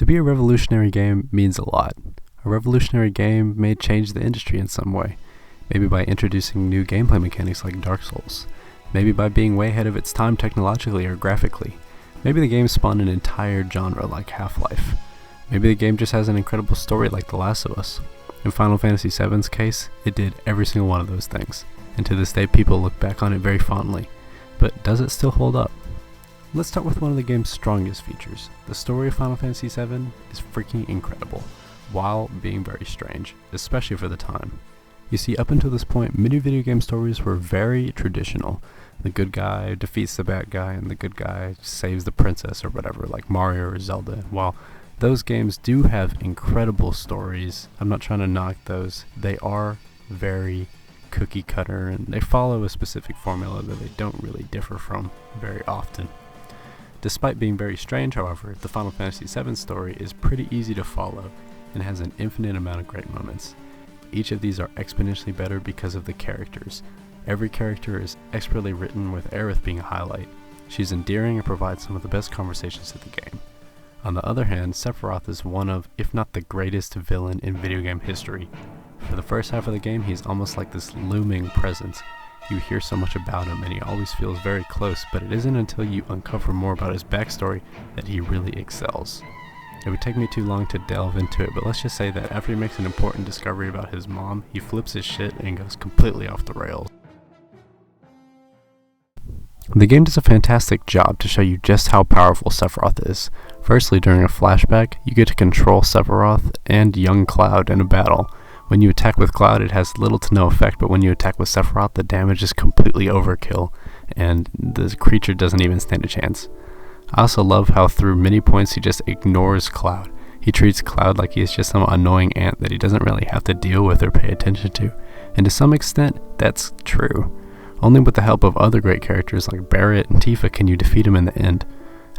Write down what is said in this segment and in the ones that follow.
Maybe a revolutionary game means a lot. A revolutionary game may change the industry in some way. Maybe by introducing new gameplay mechanics like Dark Souls. Maybe by being way ahead of its time technologically or graphically. Maybe the game spawned an entire genre like Half-Life. Maybe the game just has an incredible story like The Last of Us. In Final Fantasy VII's case, it did every single one of those things, and to this day people look back on it very fondly. But does it still hold up? Let's start with one of the game's strongest features. The story of Final Fantasy VII is freaking incredible, while being very strange, especially for the time. You see, up until this point, many video game stories were very traditional. The good guy defeats the bad guy, and the good guy saves the princess or whatever, like Mario or Zelda. While those games do have incredible stories, I'm not trying to knock those, they are very cookie cutter, and they follow a specific formula that they don't really differ from very often. Despite being very strange, however, the Final Fantasy VII story is pretty easy to follow and has an infinite amount of great moments. Each of these are exponentially better because of the characters. Every character is expertly written, with Aerith being a highlight. She's endearing and provides some of the best conversations in the game. On the other hand, Sephiroth is one of, if not the greatest villain in video game history. For the first half of the game, he's almost like this looming presence. You hear so much about him and he always feels very close, but it isn't until you uncover more about his backstory that he really excels. It would take me too long to delve into it, but let's just say that after he makes an important discovery about his mom, he flips his shit and goes completely off the rails. The game does a fantastic job to show you just how powerful Sephiroth is. Firstly, during a flashback, you get to control Sephiroth and young Cloud in a battle. When you attack with Cloud, it has little to no effect, but when you attack with Sephiroth, the damage is completely overkill, and the creature doesn't even stand a chance. I also love how through many points he just ignores Cloud. He treats Cloud like he is just some annoying ant that he doesn't really have to deal with or pay attention to, and to some extent, that's true. Only with the help of other great characters like Barret and Tifa can you defeat him in the end.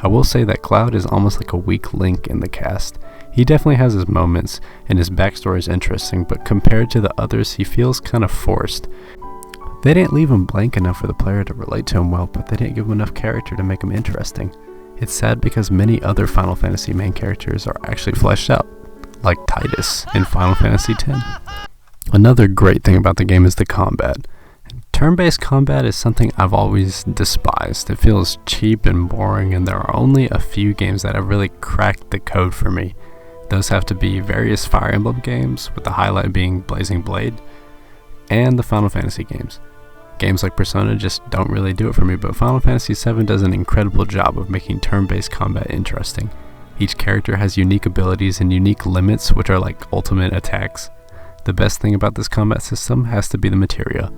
I will say that Cloud is almost like a weak link in the cast. He definitely has his moments, and his backstory is interesting, but compared to the others, he feels kind of forced. They didn't leave him blank enough for the player to relate to him well, but they didn't give him enough character to make him interesting. It's sad because many other Final Fantasy main characters are actually fleshed out, like Titus in Final Fantasy X. Another great thing about the game is the combat. Turn-based combat is something I've always despised. It feels cheap and boring, and there are only a few games that have really cracked the code for me. Those have to be various Fire Emblem games, with the highlight being Blazing Blade, and the Final Fantasy games. Games like Persona just don't really do it for me, but Final Fantasy VII does an incredible job of making turn-based combat interesting. Each character has unique abilities and unique limits, which are like ultimate attacks. The best thing about this combat system has to be the materia,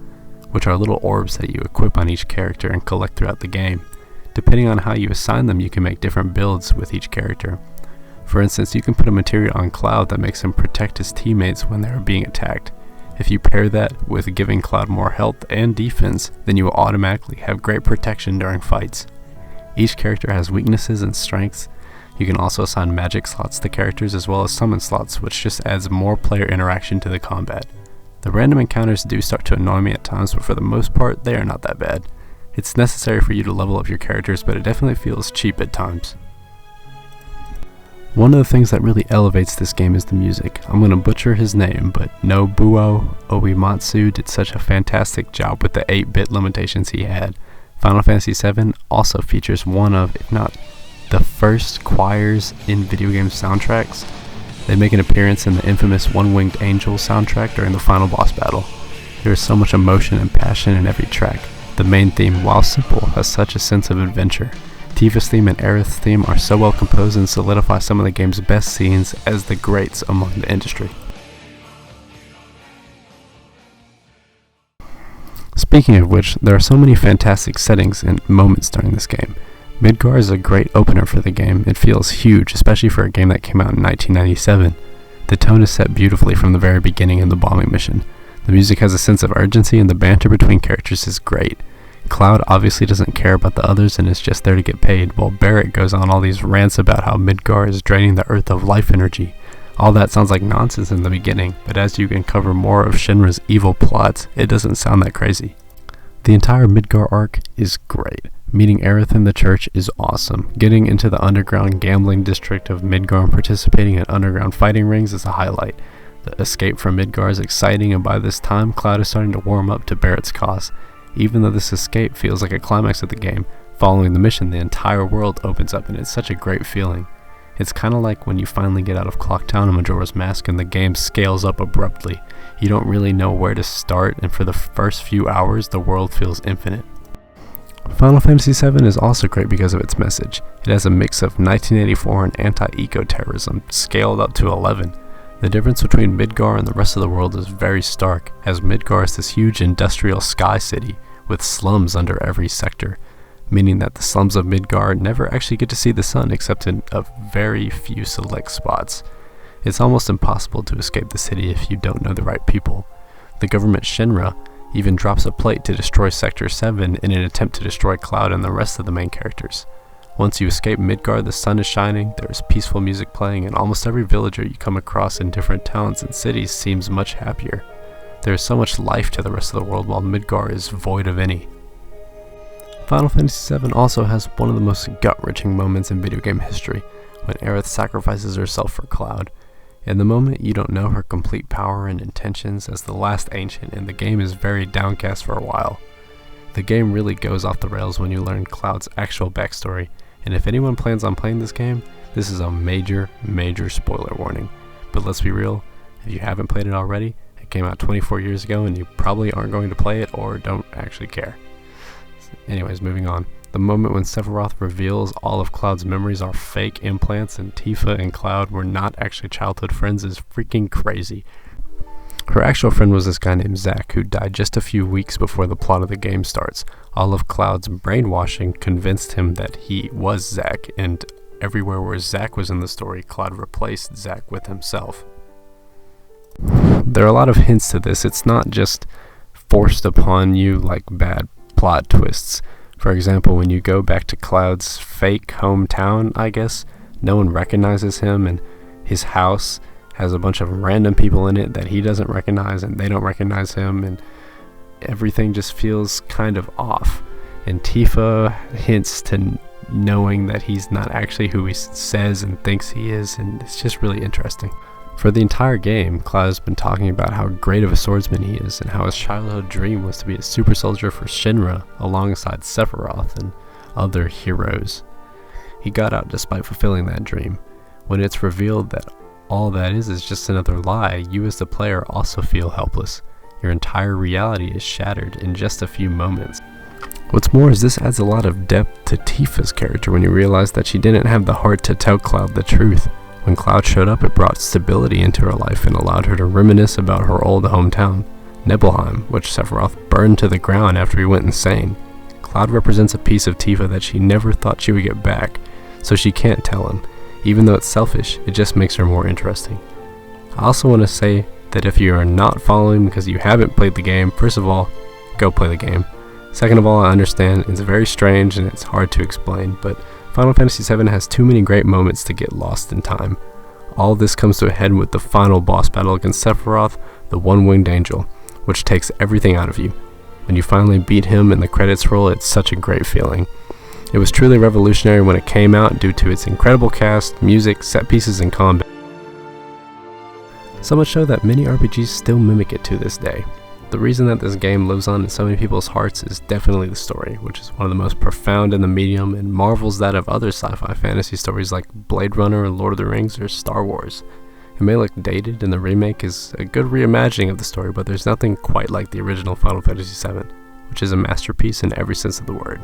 which are little orbs that you equip on each character and collect throughout the game. Depending on how you assign them, you can make different builds with each character. For instance, you can put a materia on Cloud that makes him protect his teammates when they are being attacked. If you pair that with giving Cloud more health and defense, then you will automatically have great protection during fights. Each character has weaknesses and strengths. You can also assign magic slots to characters as well as summon slots, which just adds more player interaction to the combat. The random encounters do start to annoy me at times, but for the most part, they are not that bad. It's necessary for you to level up your characters, but it definitely feels cheap at times. One of the things that really elevates this game is the music. I'm going to butcher his name, but Nobuo Uematsu did such a fantastic job with the 8-bit limitations he had. Final Fantasy VII also features one of, if not the first choirs in video game soundtracks. They make an appearance in the infamous One-Winged Angel soundtrack during the final boss battle. There is so much emotion and passion in every track. The main theme, while simple, has such a sense of adventure. Tifa's theme and Aerith's theme are so well composed and solidify some of the game's best scenes as the greats among the industry. Speaking of which, there are so many fantastic settings and moments during this game. Midgar is a great opener for the game. It feels huge, especially for a game that came out in 1997. The tone is set beautifully from the very beginning in the bombing mission. The music has a sense of urgency, and the banter between characters is great. Cloud obviously doesn't care about the others and is just there to get paid, while Barret goes on all these rants about how Midgar is draining the earth of life energy. All that sounds like nonsense in the beginning, but as you uncover more of Shinra's evil plots, it doesn't sound that crazy. The entire Midgar arc is great. Meeting Aerith in the church is awesome. Getting into the underground gambling district of Midgar and participating in underground fighting rings is a highlight. The escape from Midgar is exciting, and by this time, Cloud is starting to warm up to bear its cost. Even though this escape feels like a climax of the game, following the mission, the entire world opens up, and it's such a great feeling. It's kinda like when you finally get out of Clocktown and Majora's Mask and the game scales up abruptly. You don't really know where to start, and for the first few hours, the world feels infinite. Final Fantasy VII is also great because of its message. It has a mix of 1984 and anti-eco-terrorism, scaled up to 11. The difference between Midgar and the rest of the world is very stark, as Midgar is this huge industrial sky city with slums under every sector, meaning that the slums of Midgar never actually get to see the sun except in a very few select spots. It's almost impossible to escape the city if you don't know the right people. The government Shinra even drops a plate to destroy Sector 7 in an attempt to destroy Cloud and the rest of the main characters. Once you escape Midgar, the sun is shining, there is peaceful music playing, and almost every villager you come across in different towns and cities seems much happier. There is so much life to the rest of the world while Midgar is void of any. Final Fantasy VII also has one of the most gut-wrenching moments in video game history, when Aerith sacrifices herself for Cloud. In the moment, you don't know her complete power and intentions as the last ancient, and the game is very downcast for a while. The game really goes off the rails when you learn Cloud's actual backstory, and if anyone plans on playing this game, this is a major spoiler warning. But let's be real, if you haven't played it already, it came out 24 years ago and you probably aren't going to play it or don't actually care. Anyways, moving on. The moment when Sephiroth reveals all of Cloud's memories are fake implants and Tifa and Cloud were not actually childhood friends is freaking crazy. Her actual friend was this guy named Zack, who died just a few weeks before the plot of the game starts. All of Cloud's brainwashing convinced him that he was Zack, and everywhere where Zack was in the story, Cloud replaced Zack with himself. There are a lot of hints to this. It's not just forced upon you like bad plot twists. For example, when you go back to Cloud's fake hometown, I guess, no one recognizes him, and his house has a bunch of random people in it that he doesn't recognize and they don't recognize him, and everything just feels kind of off. And Tifa hints to knowing that he's not actually who he says and thinks he is, and it's just really interesting. For the entire game, Cloud has been talking about how great of a swordsman he is and how his childhood dream was to be a super soldier for Shinra alongside Sephiroth and other heroes. He got out despite fulfilling that dream. When it's revealed that all that is just another lie, you as the player also feel helpless. Your entire reality is shattered in just a few moments. What's more is this adds a lot of depth to Tifa's character when you realize that she didn't have the heart to tell Cloud the truth. When Cloud showed up, it brought stability into her life and allowed her to reminisce about her old hometown, Nibelheim, which Sephiroth burned to the ground after he went insane. Cloud represents a piece of Tifa that she never thought she would get back, so she can't tell him. Even though it's selfish, it just makes her more interesting. I also want to say that if you are not following because you haven't played the game, first of all, go play the game. Second of all, I understand it's very strange and it's hard to explain, but Final Fantasy VII has too many great moments to get lost in time. All this comes to a head with the final boss battle against Sephiroth, the One-Winged Angel, which takes everything out of you. When you finally beat him and the credits roll, it's such a great feeling. It was truly revolutionary when it came out due to its incredible cast, music, set pieces, and combat. So much so that many RPGs still mimic it to this day. The reason that this game lives on in so many people's hearts is definitely the story, which is one of the most profound in the medium and marvels that of other sci-fi fantasy stories like Blade Runner, Lord of the Rings, or Star Wars. It may look dated and the remake is a good reimagining of the story, but there's nothing quite like the original Final Fantasy VII, which is a masterpiece in every sense of the word.